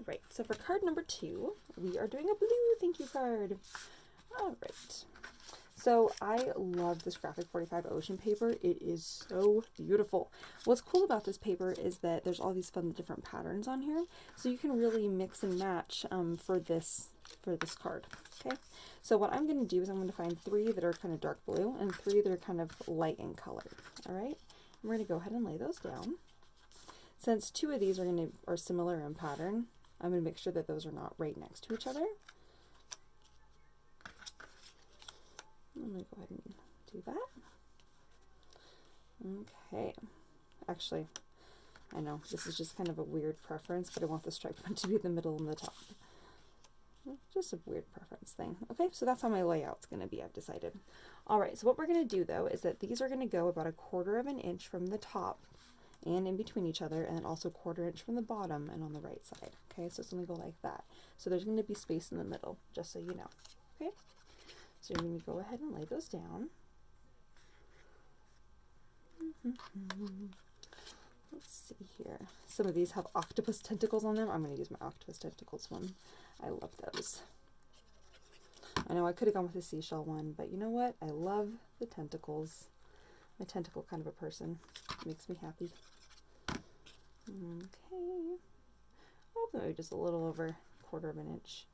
All right, so for card number 2, we are doing a blue thank you card. All right. So I love this Graphic 45 ocean paper. It is so beautiful. What's cool about this paper is that there's all these fun different patterns on here, so you can really mix and match for this card. Okay, so what I'm going to do is I'm going to find 3 that are kind of dark blue and 3 that are kind of light in color. All right, we're going to go ahead and lay those down. Since 2 of these are similar in pattern, I'm going to make sure that those are not right next to each other. I'm going to go ahead and do that. Okay. Actually, I know this is just kind of a weird preference, but I want the striped one to be the middle and the top. Just a weird preference thing. Okay, so that's how my layout's going to be, I've decided. Alright, so what we're going to do though is that these are going to go about 1/4 of an inch from the top and in between each other, and then also 1/4 inch from the bottom and on the right side. Okay, so it's going to go like that. So there's going to be space in the middle, just so you know. Okay, so you're going to go ahead and lay those down. Let's see here. Some of these have octopus tentacles on them. I'm going to use my octopus tentacles one. I love those. I know I could have gone with the seashell one, but you know what? I love the tentacles. I'm a tentacle kind of a person. It makes me happy. Okay. Oh, maybe just a little over 1/4 of an inch.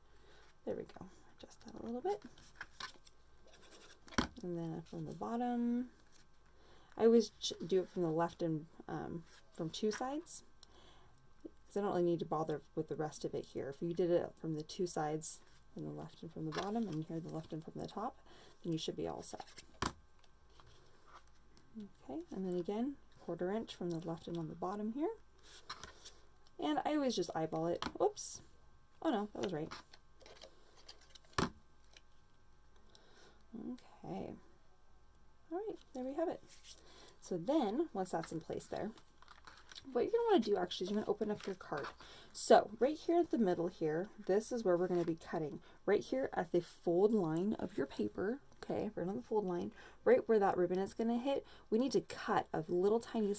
There we go. Adjust that a little bit. And then from the bottom, I always do it from the left and from 2 sides, because I don't really need to bother with the rest of it here. If you did it from the 2 sides, from the left and from the bottom, and here the left and from the top, then you should be all set. Okay, and then again, 1/4 inch from the left and on the bottom here. And I always just eyeball it. Oops. Oh no, that was right. Okay. All right, there we have it. So then, once that's in place there, what you're going to want to do actually is you're going to open up your card. So right here at the middle here, this is where we're going to be cutting. Right here at the fold line of your paper, okay, right on the fold line, right where that ribbon is going to hit, we need to cut a little tiny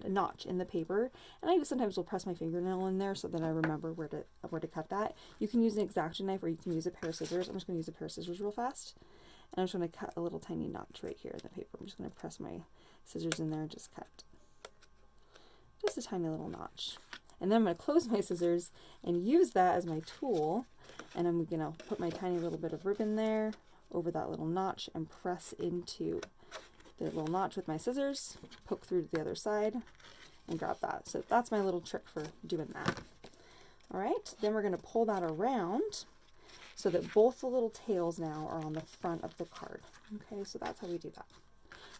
notch in the paper. And I sometimes will press my fingernail in there so that I remember where to cut that. You can use an X-Acto knife or you can use a pair of scissors. I'm just going to use a pair of scissors real fast. And I'm just going to cut a little tiny notch right here in the paper. I'm just going to press my scissors in there and just cut just a tiny little notch. And then I'm going to close my scissors and use that as my tool. And I'm going to put my tiny little bit of ribbon there over that little notch and press into the little notch with my scissors, poke through to the other side, and grab that. So that's my little trick for doing that. All right, then we're going to pull that around so that both the little tails now are on the front of the card. Okay, so that's how we do that.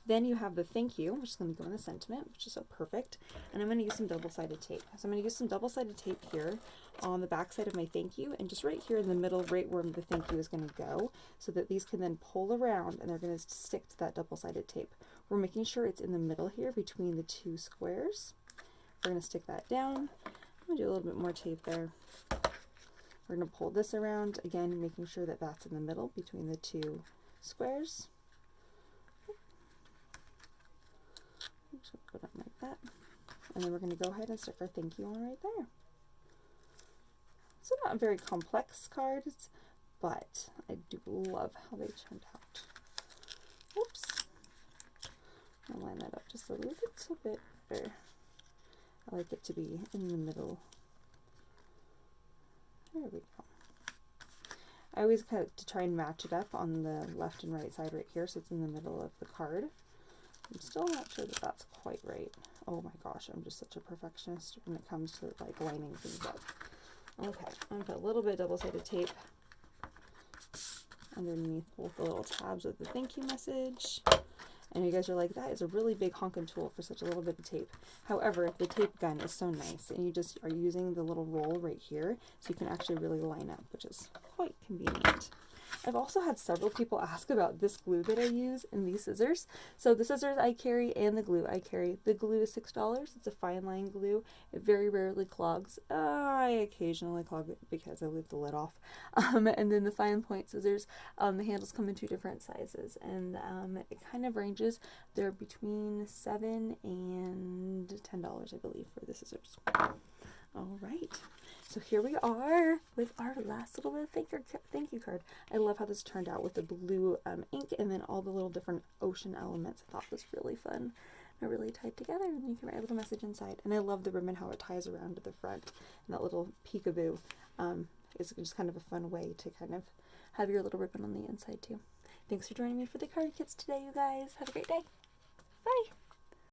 Then you have the thank you, which is going to go in the sentiment, which is so perfect. And I'm going to use some double-sided tape. So I'm going to use some double-sided tape here on the back side of my thank you, and just right here in the middle, right where the thank you is going to go, so that these can then pull around and they're going to stick to that double-sided tape. We're making sure it's in the middle here between the 2 squares. We're going to stick that down. I'm going to do a little bit more tape there. We're going to pull this around, again, making sure that that's in the middle between the 2 squares. Just go down like that. And then we're going to go ahead and stick our thank you on right there. So not very complex cards, but I do love how they turned out. Oops. I'll line that up just a little bit better. I like it to be in the middle. There we go. I always cut to try and match it up on the left and right side right here, so it's in the middle of the card. I'm still not sure that that's quite right. Oh my gosh, I'm just such a perfectionist when it comes to like lining things up. Okay, I'm going to put a little bit of double-sided tape underneath both the little tabs of the thank you message. And you guys are like, that is a really big honkin' tool for such a little bit of tape. However, the tape gun is so nice, and you just are using the little roll right here, so you can actually really line up, which is quite convenient. I've also had several people ask about this glue that I use and these scissors. So the scissors I carry and the glue I carry. The glue is $6. It's a fine line glue. It very rarely clogs. I occasionally clog it because I leave the lid off. And then the fine point scissors, the handles come in 2 different sizes, and it kind of ranges. They're between $7 and $10, I believe, for the scissors. All right. So here we are with our last little bit of thank you card. I love how this turned out with the blue ink and then all the little different ocean elements. I thought it was really fun. They're really tied together, and you can write a little message inside. And I love the ribbon, how it ties around to the front, and that little peekaboo is just kind of a fun way to kind of have your little ribbon on the inside too. Thanks for joining me for the card kits today, you guys. Have a great day. Bye!